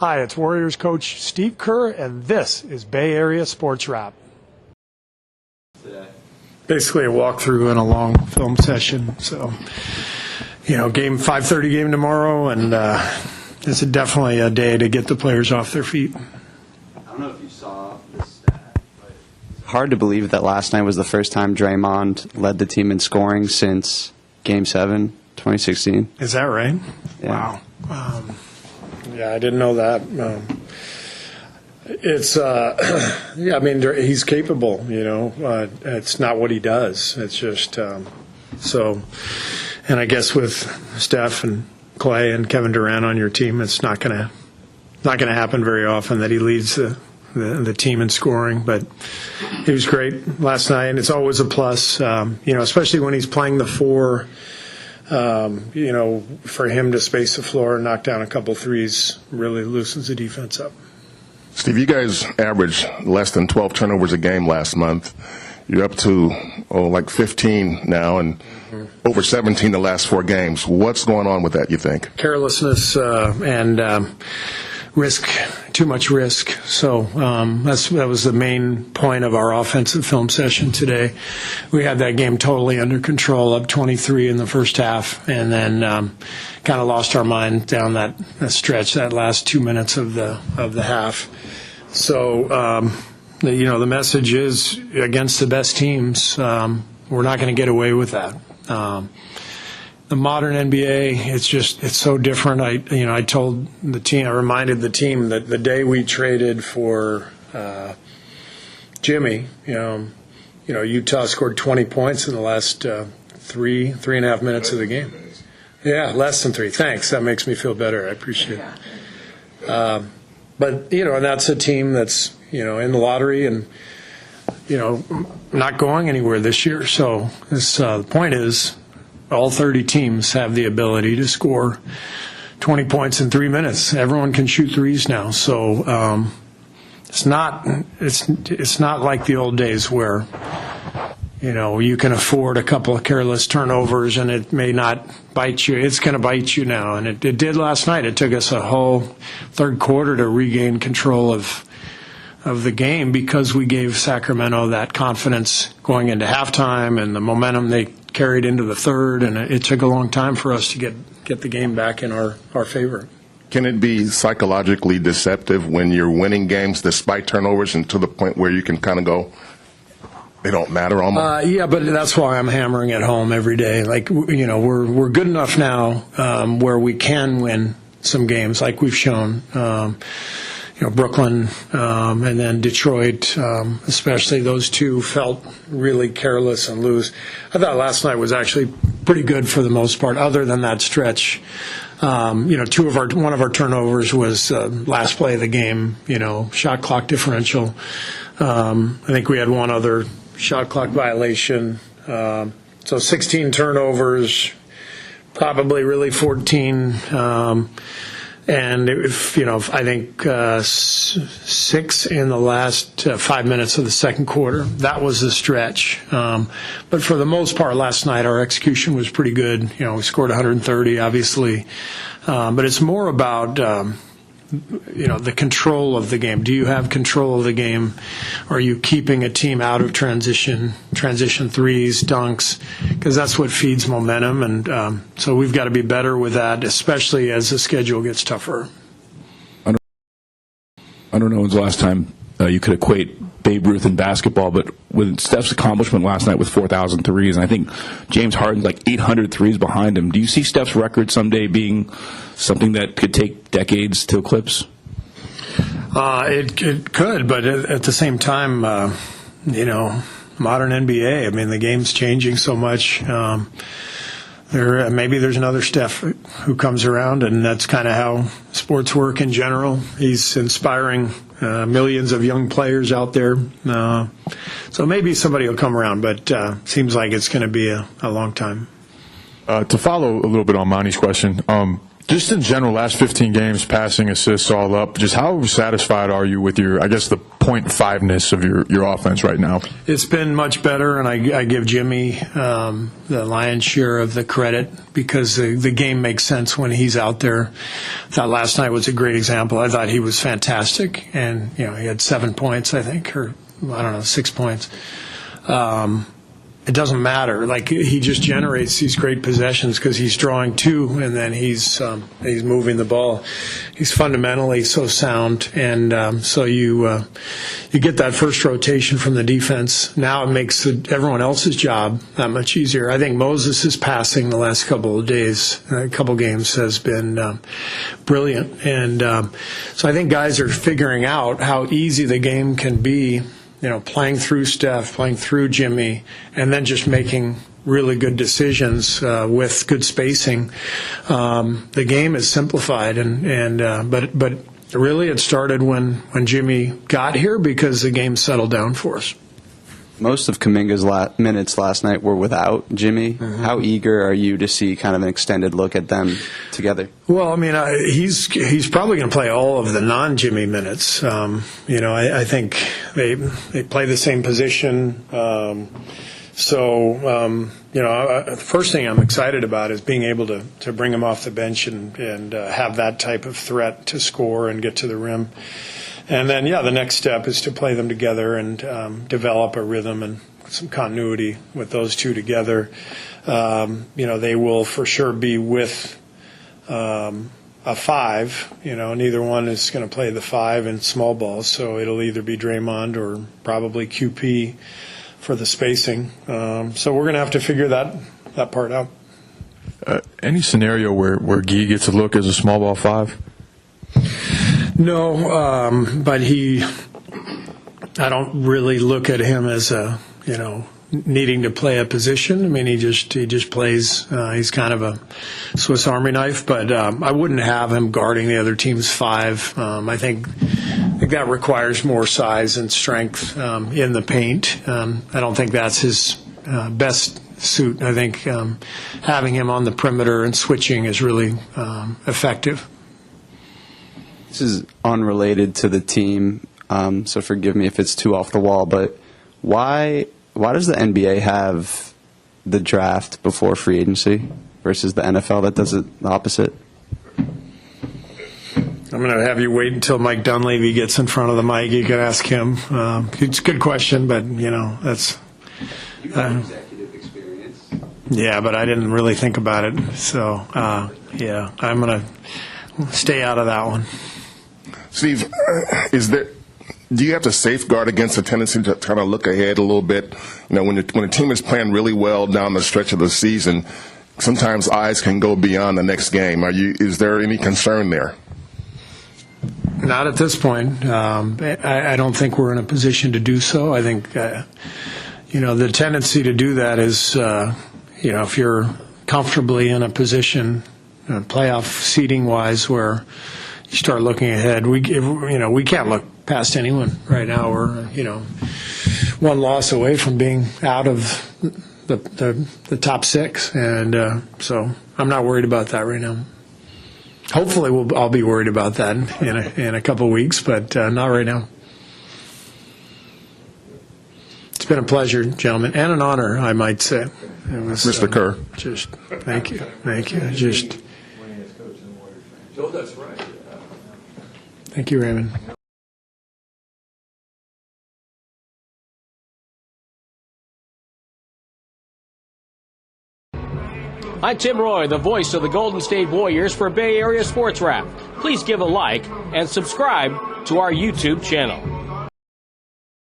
Hi, it's Warriors coach Steve Kerr, and this is Bay Area Sports Wrap. Basically a walkthrough and a long film session. So, game 5:30 game tomorrow, and it's definitely a day to get the players off their feet. I don't know if you saw this stat, but it's hard to believe that last night was the first time Draymond led the team in scoring since Game 7, 2016. Is that right? Yeah. Wow. Yeah, I didn't know that. It's he's capable. It's not what he does. It's just so. And I guess with Steph and Clay and Kevin Durant on your team, it's not gonna happen very often that he leads the team in scoring. But he was great last night, and it's always a plus. Especially when he's playing the four. For him to space the floor and knock down a couple threes really loosens the defense up. Steve, you guys averaged less than 12 turnovers a game last month. You're up to, like 15 now and over 17 the last 4 games. What's going on with that, you think? Carelessness and risk, too much risk. So that was the main point of our offensive film session today. We had that game totally under control, up 23 in the first half, and then kind of lost our mind down that stretch, that last 2 minutes of the half. So the message is against the best teams, we're not going to get away with that. The modern NBA, it's so different. I told the team, I reminded the team that the day we traded for Jimmy, Utah scored 20 points in the last three and a half minutes of the game. Yeah, less than 3. Thanks. That makes me feel better. I appreciate it. But and that's a team that's in the lottery and not going anywhere this year. So the point is, all 30 teams have the ability to score 20 points in 3 minutes. Everyone can shoot threes now. So it's not like the old days where you can afford a couple of careless turnovers and it may not bite you. It's going to bite you now, and it did last night. It took us a whole third quarter to regain control of the game because we gave Sacramento that confidence going into halftime and the momentum they carried into the third, and it took a long time for us to get the game back in our favor. Can it be psychologically deceptive when you're winning games despite turnovers and to the point where you can kind of go, they don't matter almost? Yeah, but that's why I'm hammering it home every day. Like, we're good enough now where we can win some games like we've shown. Brooklyn and then Detroit, especially those two felt really careless and loose. I thought last night was actually pretty good for the most part, other than that stretch. One of our turnovers was last play of the game. Shot clock differential. I think we had one other shot clock violation. So 16 turnovers, probably really 14. And I think 6 in the last 5 minutes of the second quarter. That was the stretch. But for the most part, last night our execution was pretty good. We scored 130, obviously. But it's more about the control of the game. Do you have control of the game? Are you keeping a team out of transition threes, dunks? Because that's what feeds momentum. And so we've got to be better with that, especially as the schedule gets tougher. I don't know when's the last time you could equate Babe Ruth in basketball, but with Steph's accomplishment last night with 4,000 threes, and I think James Harden's like 800 threes behind him. Do you see Steph's record someday being something that could take decades to eclipse? It could, but at the same time, modern NBA, the game's changing so much. Maybe there's another Steph who comes around, and that's kind of how sports work in general. He's inspiring millions of young players out there. So maybe somebody will come around, but seems like it's going to be a long time. To follow a little bit on Monty's question, Just in general, last 15 games, passing, assists, all up, just how satisfied are you with your, I guess, the .5-ness of your offense right now? It's been much better, and I give Jimmy the lion's share of the credit because the game makes sense when he's out there. I thought last night was a great example. I thought he was fantastic, and he had 7 points, I think, or I don't know, 6 points. It doesn't matter. Like, he just generates these great possessions because he's drawing two, and then he's moving the ball. He's fundamentally so sound, and so you get that first rotation from the defense. Now it makes everyone else's job that much easier. I think Moses' passing the last couple of days, a couple games, has been brilliant, and so I think guys are figuring out how easy the game can be. Playing through Steph, playing through Jimmy, and then just making really good decisions with good spacing. The game is simplified, but really it started when Jimmy got here because the game settled down for us. Most of Kuminga's minutes last night were without Jimmy. Mm-hmm. How eager are you to see kind of an extended look at them together? Well, I mean, he's probably going to play all of the non-Jimmy minutes. I think they play the same position. The first thing I'm excited about is being able to bring him off the bench and have that type of threat to score and get to the rim. And then, the next step is to play them together and develop a rhythm and some continuity with those two together. They will for sure be with a five. Neither one is going to play the five in small balls, so it'll either be Draymond or probably QP for the spacing. So we're going to have to figure that part out. Any scenario where Guy gets a look as a small ball five? No, but I don't really look at him as needing to play a position. I mean, he just plays. He's kind of a Swiss Army knife, but I wouldn't have him guarding the other team's five. I think that requires more size and strength in the paint. I don't think that's his best suit. I think having him on the perimeter and switching is really effective. This is unrelated to the team, so forgive me if it's too off the wall, but why does the NBA have the draft before free agency versus the NFL that does it the opposite? I'm going to have you wait until Mike Dunleavy gets in front of the mic. You can ask him. It's a good question, but, that's... You have executive experience. Yeah, but I didn't really think about it. So, I'm going to stay out of that one. Steve, do you have to safeguard against the tendency to kind of look ahead a little bit? When a team is playing really well down the stretch of the season, sometimes eyes can go beyond the next game. Is there any concern there? Not at this point. I don't think we're in a position to do so. I think, the tendency to do that is, if you're comfortably in a position, playoff seeding-wise, where you start looking ahead. We can't look past anyone right now. We're one loss away from being out of the top six, and so I'm not worried about that right now. Hopefully, I'll be worried about that in a couple of weeks, but not right now. It's been a pleasure, gentlemen, and an honor, I might say. It was, Mr. Kerr. Just thank you. Just. Joe, that's right. Thank you, Raymond. Hi, Tim Roy, the voice of the Golden State Warriors for Bay Area Sports Wrap. Please give a like and subscribe to our YouTube channel.